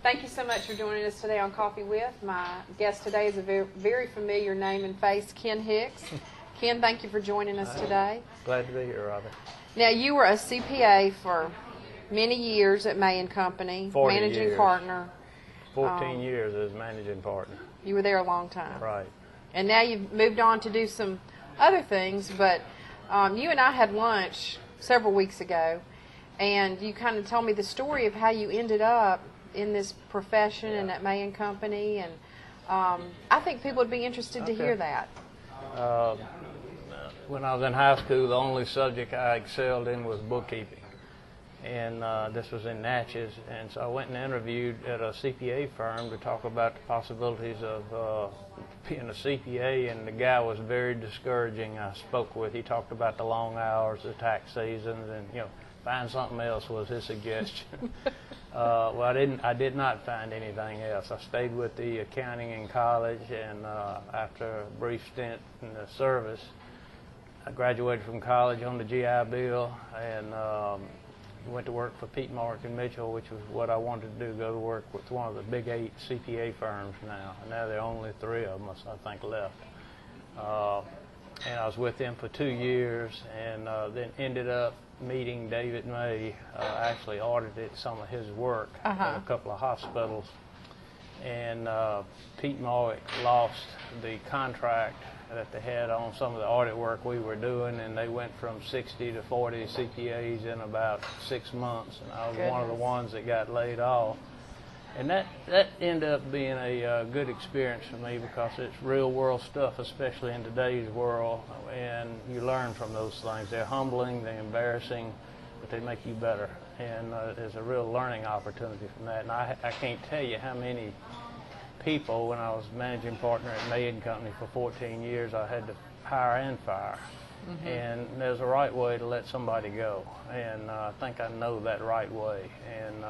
Thank you so much for joining us today on Coffee With. My guest today is a very familiar name and face, Ken Hicks. Ken, thank you for joining us today. Glad to be here, Robyn. Now, you were a CPA for many years at May & Company, 40 managing years. Partner. 14 years as managing partner. You were there a long time. Right. And now you've moved on to do some other things, but you and I had lunch several weeks ago, and you kind of told me the story of how you ended up in this profession and at May & Company, and I think people would be interested to hear that. When I was in high school, the only subject I excelled in was bookkeeping. And this was in Natchez, and so I went and interviewed at a CPA firm to talk about the possibilities of being a CPA, and the guy was very discouraging. I spoke with, he talked about the long hours, the tax seasons, and find something else was his suggestion. Well, I did not find anything else. I stayed with the accounting in college, and after a brief stint in the service, I graduated from college on the GI Bill, and went to work for Pete, Mark, and Mitchell, which was what I wanted to do, go to work with one of the big 8 CPA firms now. And now there are only 3 of them, I think, left. And I was with them for 2 years, and then ended up meeting David May. Actually audited some of his work in a couple of hospitals. And Pete Mark lost the contract that they had on some of the audit work we were doing, and they went from 60 to 40 CPAs in about 6 months, and I was one of the ones that got laid off. And that ended up being a good experience for me, because it's real world stuff, especially in today's world, and you learn from those things. They're humbling, they're embarrassing, but they make you better, and there's a real learning opportunity from that. And I can't tell you how many people, when I was managing partner at May & Company for 14 years, I had to hire and fire. And there's a right way to let somebody go, and I think I know that right way. And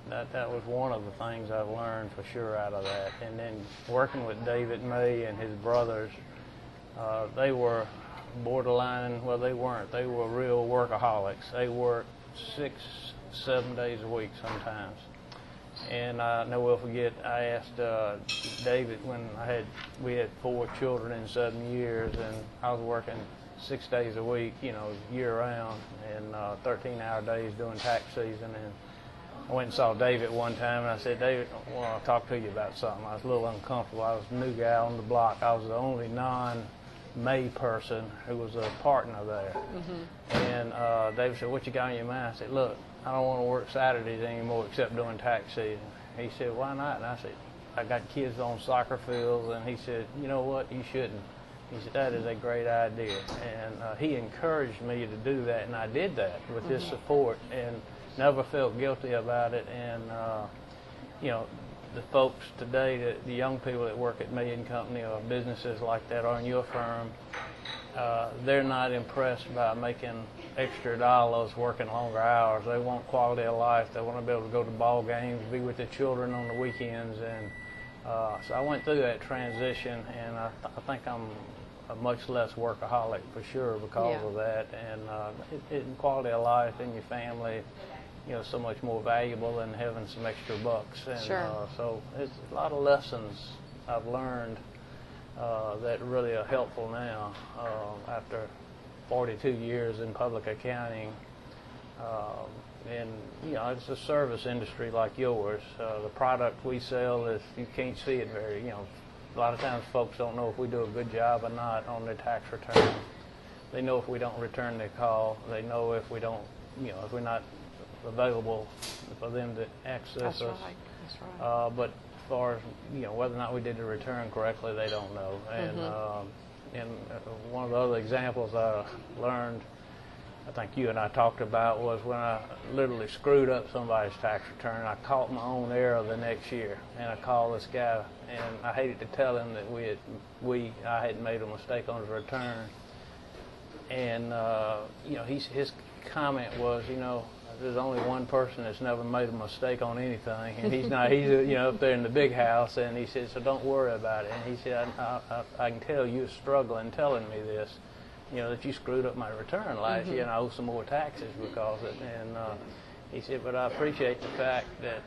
that was one of the things I've learned for sure out of that. And then working with David May and his brothers, they were borderline, well, they weren't. They were real workaholics. They worked 6, 7 days a week sometimes. And I never will forget, I asked David when we had 4 children in 7 years, and I was working 6 days a week, year round, and 13-hour days doing tax season. And I went and saw David one time, and I said, David, I want to talk to you about something. I was a little uncomfortable. I was a new guy on the block. I was the only non-May person who was a partner there. And David said, what you got on your mind? I said, look, I don't want to work Saturdays anymore except during tax season. He said, why not? And I said, I got kids on soccer fields. And he said, you know what, you shouldn't. He said, that is a great idea. And he encouraged me to do that, and I did that with his support, and never felt guilty about it. And the folks today, the young people that work at May & Company or businesses like that or in your firm, they're not impressed by making extra dollars, working longer hours. They want quality of life. They want to be able to go to ball games, be with their children on the weekends. And so I went through that transition, and I think I'm a much less workaholic for sure because of that. And quality of life in your family, so much more valuable than having some extra bucks. And so it's a lot of lessons I've learned that really are helpful now after 42 years in public accounting. And it's a service industry like yours. The product we sell is, you can't see it very, a lot of times folks don't know if we do a good job or not on their tax return. They know if we don't return their call. They know if we don't, if we're not available for them to access us. That's right. But as far as whether or not we did the return correctly, they don't know. And one of the other examples I learned, I think you and I talked about, was when I literally screwed up somebody's tax return. I caught my own error the next year, and I called this guy, and I hated to tell him that I had made a mistake on his return. And his comment was, there's only one person that's never made a mistake on anything, and he's up there in the big house. And he said, so don't worry about it. And he said, I can tell you're struggling telling me this, that you screwed up my return last year, and I owe some more taxes because of it. And He said, but I appreciate the fact that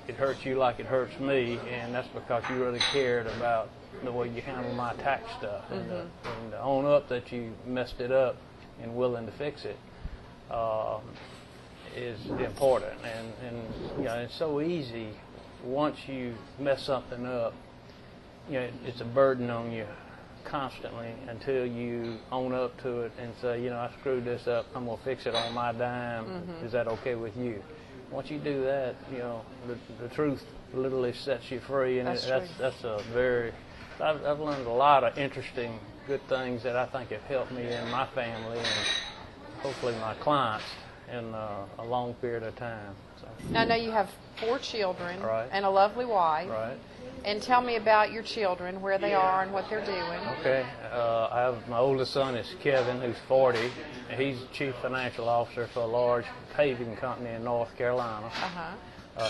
it hurts you like it hurts me, and that's because you really cared about the way you handle my tax stuff, and to own up that you messed it up and willing to fix it is important. And you know, it's so easy once you mess something up. You know, it's a burden on you constantly until you own up to it and say, you know, I screwed this up, I'm going to fix it on my dime. Is that okay with you? Once you do that, you know, the truth literally sets you free, and that's a very, I've learned a lot of interesting, good things that I think have helped me and my family and hopefully my clients in a long period of time. So. Now, I know you have 4 children Right. and a lovely wife. Right. And tell me about your children, where they are and what they're doing. Okay. I have my oldest son is Kevin, who's 40. And he's chief financial officer for a large paving company in North Carolina.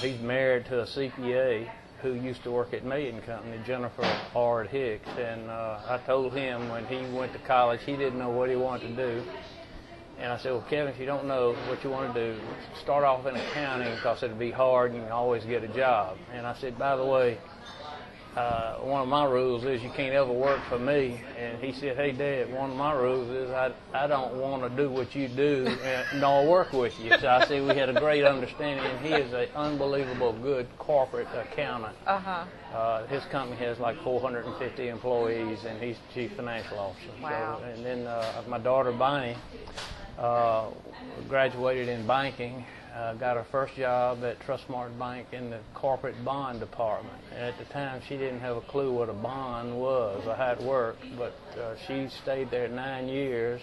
He's married to a CPA who used to work at me and Company, Jennifer R. Hicks. And I told him when he went to college he didn't know what he wanted to do. And I said, well, Kevin, if you don't know what you want to do, start off in accounting because it'll be hard and you can always get a job. And I said, by the way, one of my rules is you can't ever work for me. And he said, hey, Dad, one of my rules is I don't want to do what you do nor work with you. So I said we had a great understanding, and he is an unbelievable good corporate accountant. His company has like 450 employees, and he's chief financial officer. Wow. So, and then my daughter, Bonnie, graduated in banking. Got her first job at Trustmark Bank in the corporate bond department. And at the time, she didn't have a clue what a bond was or how it worked, but she stayed there 9 years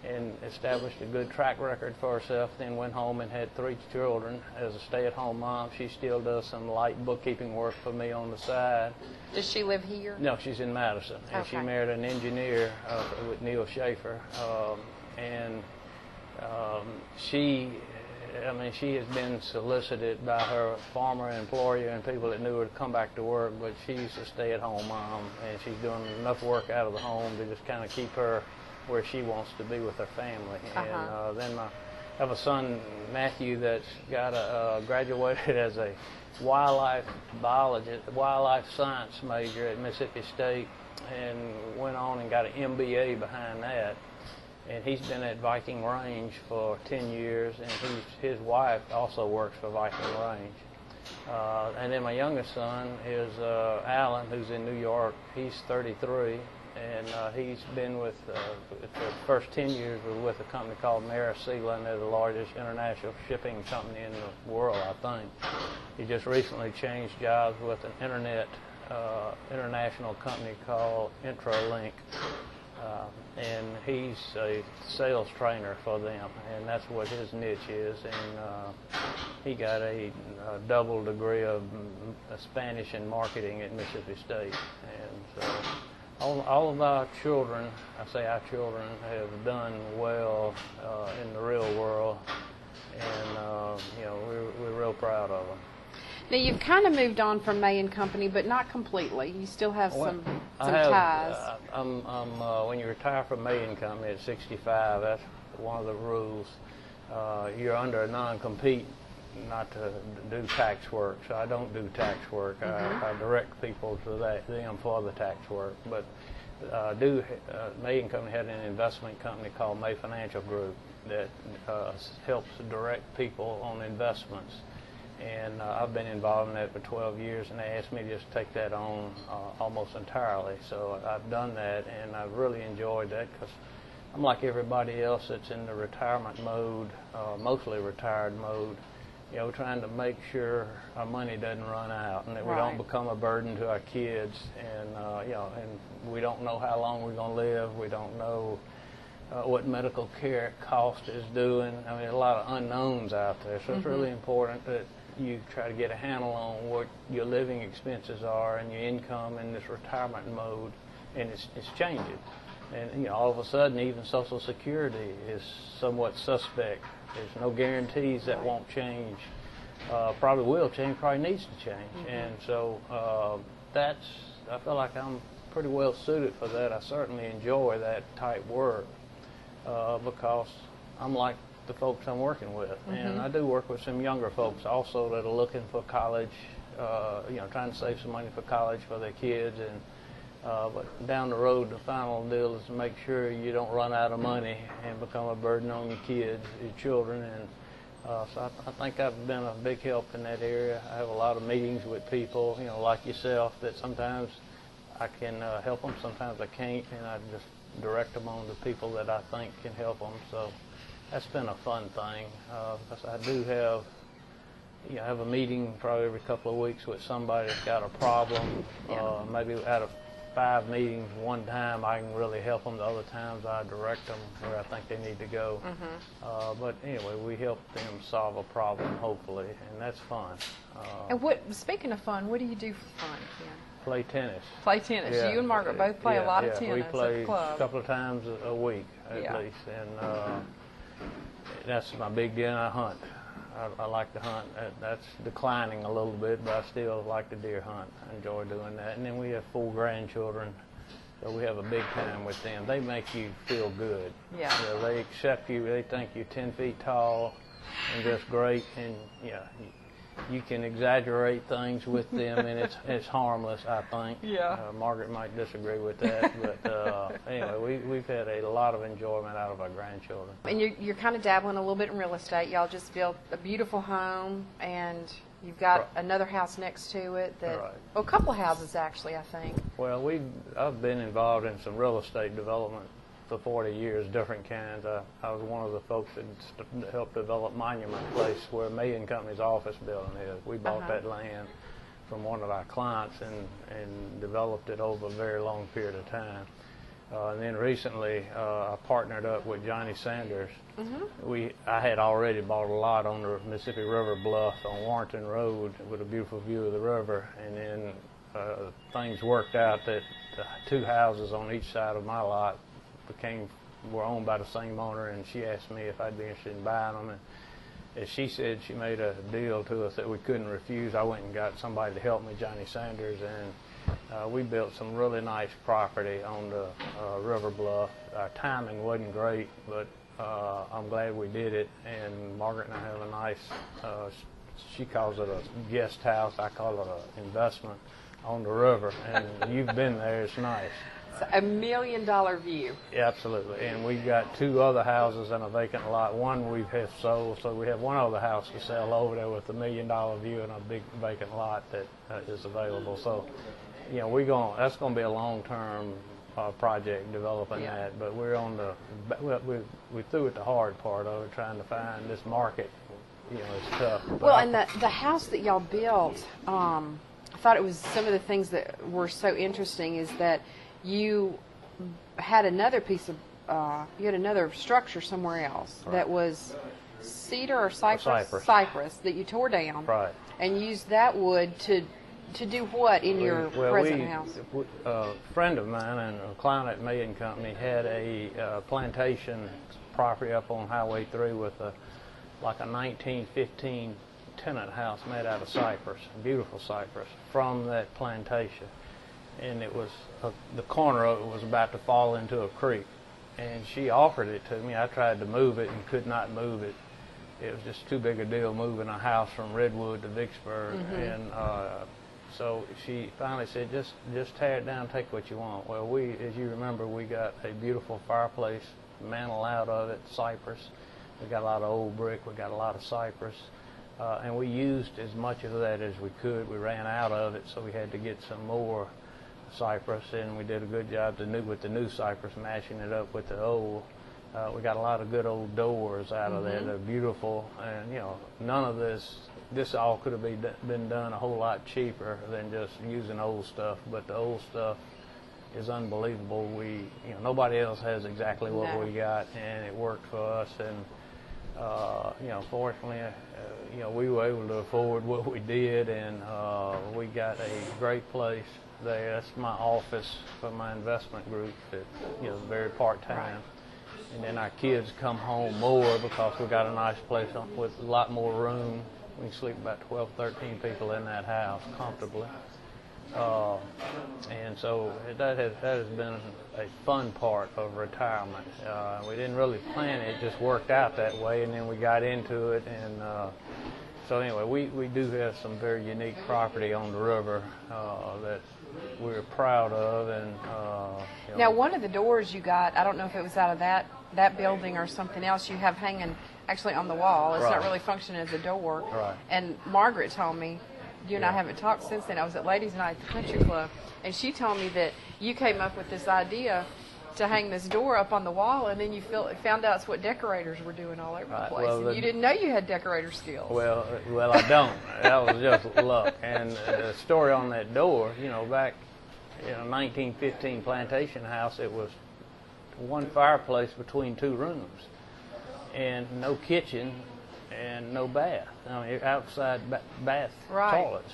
and established a good track record for herself, then went home and had 3 children as a stay-at-home mom. She still does some light bookkeeping work for me on the side. Does she live here? No, she's in Madison. And Okay. she married an engineer with Neil Schaefer. She has been solicited by her former employer and people that knew her to come back to work, but she's a stay-at-home mom, and she's doing enough work out of the home to just kind of keep her where she wants to be with her family. And then I have a son, Matthew, that's got graduated as a wildlife science major at Mississippi State, and went on and got an MBA behind that. And he's been at Viking Range for 10 years, and his wife also works for Viking Range. And then my youngest son is Alan, who's in New York. He's 33, and he's been with, the first 10 years was with a company called Maris Sealand. They're the largest international shipping company in the world, I think. He just recently changed jobs with an international company called Intralink. And he's a sales trainer for them, and that's what his niche is. And he got a double degree of Spanish and marketing at Mississippi State. And so all of our children, I say our children, have done well in the real world, and we're real proud of them. Now, you've kind of moved on from May and Company, but not completely. You still have some ties. When you retire from May and Company at 65, that's one of the rules. You're under a non-compete not to do tax work, so I don't do tax work. I direct people to them for the tax work. But May and Company had an investment company called May Financial Group that helps direct people on investments. And I've been involved in that for 12 years, and they asked me to just take that on almost entirely. So I've done that, and I've really enjoyed that because I'm like everybody else that's in the retirement mode, mostly retired mode, trying to make sure our money doesn't run out and that we don't become a burden to our kids. And, and we don't know how long we're going to live. We don't know what medical care cost is doing. I mean, a lot of unknowns out there. So it's really important that you try to get a handle on what your living expenses are and your income in this retirement mode, and it's changing. And all of a sudden, even Social Security is somewhat suspect. There's no guarantees that won't change. Probably will change. Probably needs to change. And so I feel like I'm pretty well suited for that. I certainly enjoy that type work because I'm like the folks I'm working with. And I do work with some younger folks also that are looking for college, trying to save some money for college for their kids. And but down the road, the final deal is to make sure you don't run out of money and become a burden on your kids, your children. And so I think I've been a big help in that area. I have a lot of meetings with people, like yourself, that sometimes I can help them, sometimes I can't, and I just direct them on to people that I think can help them. So that's been a fun thing. Because I do have a meeting probably every couple of weeks with somebody that's got a problem. Maybe out of 5 meetings one time I can really help them. The other times I direct them where I think they need to go. But anyway, we help them solve a problem, hopefully, and that's fun. And speaking of fun, what do you do for fun, Ken? Play tennis. Play tennis. Yeah. You and Margaret both play a lot of tennis. We play at the club. a couple of times a week at least, and that's my big deal. And I hunt. I like to hunt. That's declining a little bit, but I still like to deer hunt. I enjoy doing that. And then we have 4 grandchildren, so we have a big time with them. They make you feel good. Yeah. They accept you. They think you're 10 feet tall and just great. And you can exaggerate things with them, and it's harmless, I think. Yeah. Margaret might disagree with that, but anyway, we've had a lot of enjoyment out of our grandchildren. And you're kind of dabbling a little bit in real estate. Y'all just built a beautiful home, and you've got another house next to it. Well, a couple of houses actually, I think. Well, I've been involved in some real estate development for 40 years, different kinds. I was one of the folks that helped develop Monument Place, where May and Company's office building is. We bought that land from one of our clients and developed it over a very long period of time. And then recently, I partnered up with Johnny Sanders. I had already bought a lot on the Mississippi River bluff on Warrenton Road with a beautiful view of the river, and then things worked out that the 2 houses on each side of my lot were owned by the same owner, and she asked me if I'd be interested in buying them. And as she said, she made a deal to us that we couldn't refuse. I went and got somebody to help me, Johnny Sanders, and we built some really nice property on the river bluff. Our timing wasn't great, but I'm glad we did it. And Margaret and I have a nice, she calls it a guest house, I call it an investment on the river, and you've been there, it's nice. $1 million view. Yeah, absolutely. And we've got 2 other houses and a vacant lot. One we have sold, so we have one other house to sell over there with $1 million view and a big vacant lot that is available. So, that's going to be a long-term project developing that. But we're on we through at the hard part of it, trying to find this market. It's tough. Well, and the house that y'all built, I thought it was some of the things that were so interesting is that you had another piece of, you had another structure somewhere else that was cedar or cypress? Cypress that you tore down. Right. And used that wood to do what in your present house? A friend of mine and a client at May and Company had a plantation property up on Highway 3 with like a 1915 tenant house made out of cypress, beautiful cypress, from that plantation. And it was, the corner of it was about to fall into a creek. And she offered it to me. I tried to move it and could not move it. It was just too big a deal moving a house from Redwood to Vicksburg. And so she finally said, just tear it down, take what you want. Well, as you remember, we got a beautiful fireplace, mantel out of it, cypress. We got a lot of old brick, we got a lot of cypress. And we used as much of that as we could. We ran out of it, so we had to get some more cypress, and we did a good job with the new cypress, matching it up with the old. We got a lot of good old doors out of there. They're beautiful, and none of this all could have been done a whole lot cheaper than just using old stuff. But the old stuff is unbelievable. Nobody else has exactly what we got, and it worked for us. And fortunately, we were able to afford what we did, and we got a great place there. That's my office for my investment group that very part-time. Right. And then our kids come home more because we got a nice place with a lot more room. We can sleep about 12, 13 people in that house comfortably. And so that has been a fun part of retirement. We didn't really plan it; it just worked out that way, and then we got into it. And so anyway, we do have some very unique property on the river that we're proud of. And now, one of the doors you got, I don't know if it was out of that building or something else, you have hanging actually on the wall. It's not really functioning as a door. Right. And Margaret told me, you and I haven't talked since then. I was at Ladies' Night at the Country Club, and she told me that you came up with this idea to hang this door up on the wall, and then you found out it's what decorators were doing all over the place. Well, and you didn't know you had decorator skills. Well, I don't. That was just luck. And the story on that door, back in a 1915 plantation house, it was one fireplace between two rooms, and no kitchen and no bath. I mean, outside bath toilets.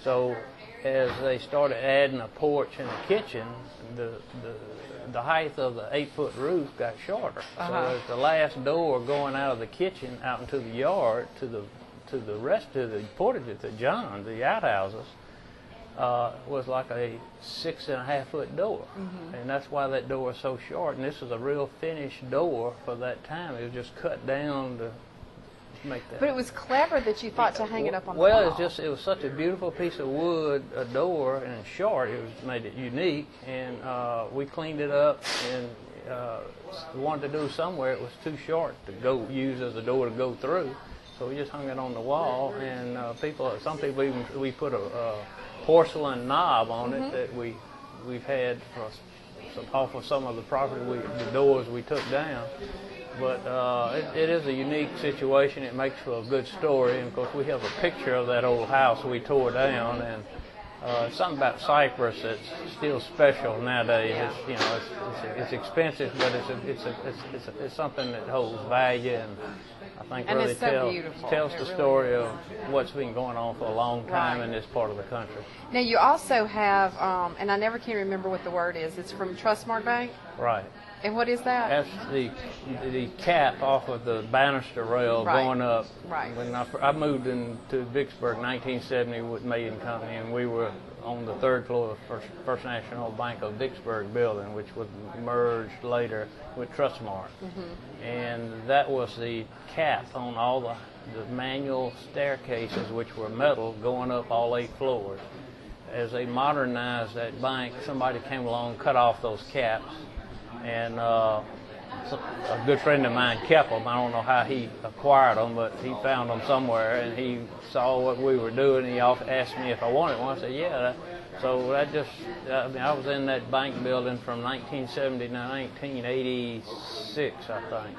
So as they started adding a porch and a kitchen, the height of the 8-foot roof got shorter. So as the last door going out of the kitchen out into the yard to the rest of the portages, the outhouses, was like a 6.5-foot door. And that's why that door is so short. And this is a real finished door for that time. It was just cut down to make that. But it was clever that you thought to hang it up on the wall. Well, it was such a beautiful piece of wood, a door, and short. It made it unique, and we cleaned it up and wanted to do somewhere. It was too short to use as a door to go through, so we just hung it on the wall. And some people even we put a porcelain knob on it that we've had off of some of the property, the doors we took down. But it is a unique situation. It makes for a good story. And of course, we have a picture of that old house we tore down, and something about cypress that's still special nowadays. It's expensive, but it's something that holds value, and I think and really tells the story of what's been going on for a long time in this part of the country. Now you also have, and I never can remember what the word is. It's from Trustmark Bank. Right. And what is that? That's the cap off of the banister rail going up. Right. When I moved into Vicksburg in 1970 with May and Company, and we were on the 3rd floor of First National Bank of Vicksburg building, which was merged later with Trustmark. And that was the cap on all the manual staircases, which were metal, going up all 8 floors. As they modernized that bank, somebody came along, cut off those caps, and a good friend of mine kept them. I don't know how he acquired them, but he found them somewhere, and he saw what we were doing. He asked me if I wanted one. I said, yeah. So I was in that bank building from 1970 to 1986, I think.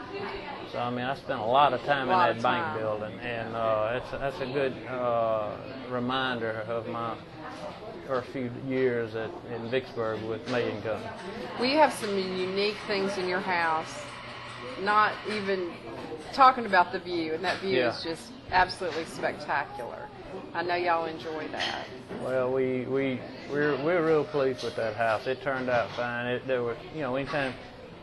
So, I spent a lot of time in that bank building, and that's a good reminder of my first few years in Vicksburg with May and Company. Well, you have some unique things in your house, not even talking about the view, and that view is just absolutely spectacular. I know y'all enjoy that. Well, we're real pleased with that house. It turned out fine. There were, anytime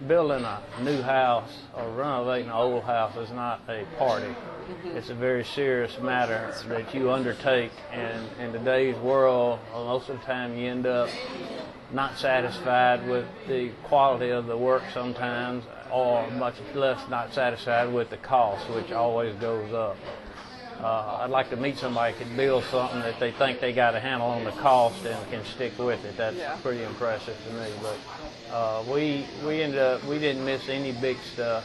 building a new house or renovating an old house is not a party. It's a very serious matter that you undertake, and in today's world, most of the time you end up not satisfied with the quality of the work sometimes, or much less not satisfied with the cost, which always goes up. I'd like to meet somebody who can build something that they think they got a handle on the cost and can stick with it. That's pretty impressive to me. But we didn't miss any big stuff.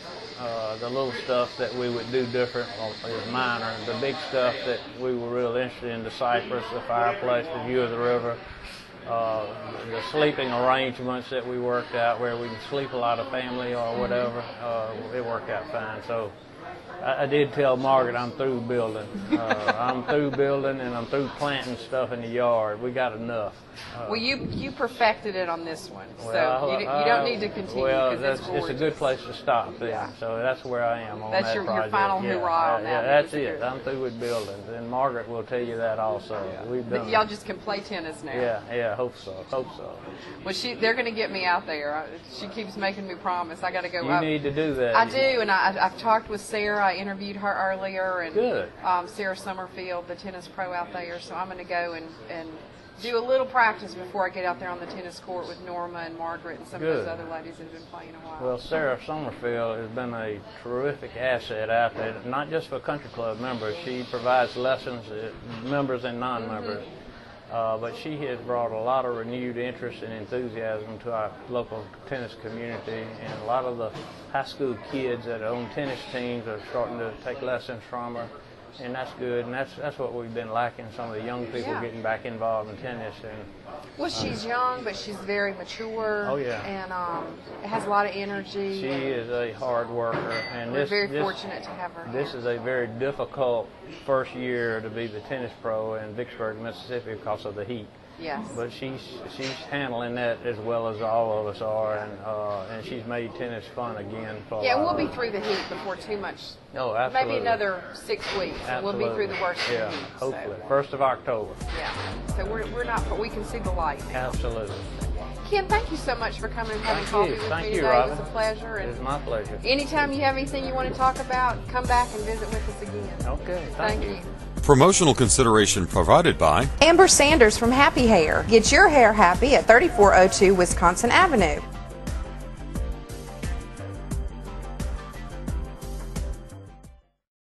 The little stuff that we would do different is minor. The big stuff that we were real interested in, the cypress, the fireplace, the view of the river, the sleeping arrangements that we worked out where we can sleep a lot of family or whatever, it worked out fine. So I did tell Margaret I'm through building. I'm through building, and I'm through planting stuff in the yard. We got enough. Well, you perfected it on this one, so you don't need to continue. Well, it's a good place to stop then. Yeah. So that's where I am on that project. That's your final hurrah on that. Yeah, that's it. I'm through with buildings, and Margaret will tell you that also. Yeah. We've done. Y'all just can play tennis now. Yeah. Hope so. Well, they're going to get me out there. She keeps making me promise. I got to go. You need to do that. I do, and I've talked with Sarah. I interviewed her earlier, and good. Sarah Summerfield, the tennis pro out there. So I'm going to go and do a little practice before I get out there on the tennis court with Norma and Margaret and some of those Good. other ladies that have been playing a while. Well, Sarah Summerfield has been a terrific asset out there, not just for country club members. She provides lessons to members and non-members. But she has brought a lot of renewed interest and enthusiasm to our local tennis community, and a lot of the high school kids that own tennis teams are starting to take lessons from her, and that's good. And that's what we've been lacking, some of the young people getting back involved in tennis. And well, she's young, but she's very mature. Oh, yeah. And has a lot of energy. She is a hard worker, and we're very fortunate to have her. This is a very difficult first year to be the tennis pro in Vicksburg, Mississippi, because of the heat. Yes. But she's handling that as well as all of us are, and she's made tennis fun again. Yeah, we'll be through the heat before too much. Oh, absolutely. Maybe another 6 weeks, and we'll be through the worst of the heat. Hopefully. 1st of October. Yeah. So we're not, but we can see the light now. Absolutely. Ken, thank you so much for coming and having coffee with me today. Robyn. It was a pleasure. It was my pleasure. Anytime you have anything you want to talk about, come back and visit with us again. Okay, thank you. Promotional consideration provided by Amber Sanders from Happy Hair. Get your hair happy at 3402 Wisconsin Avenue.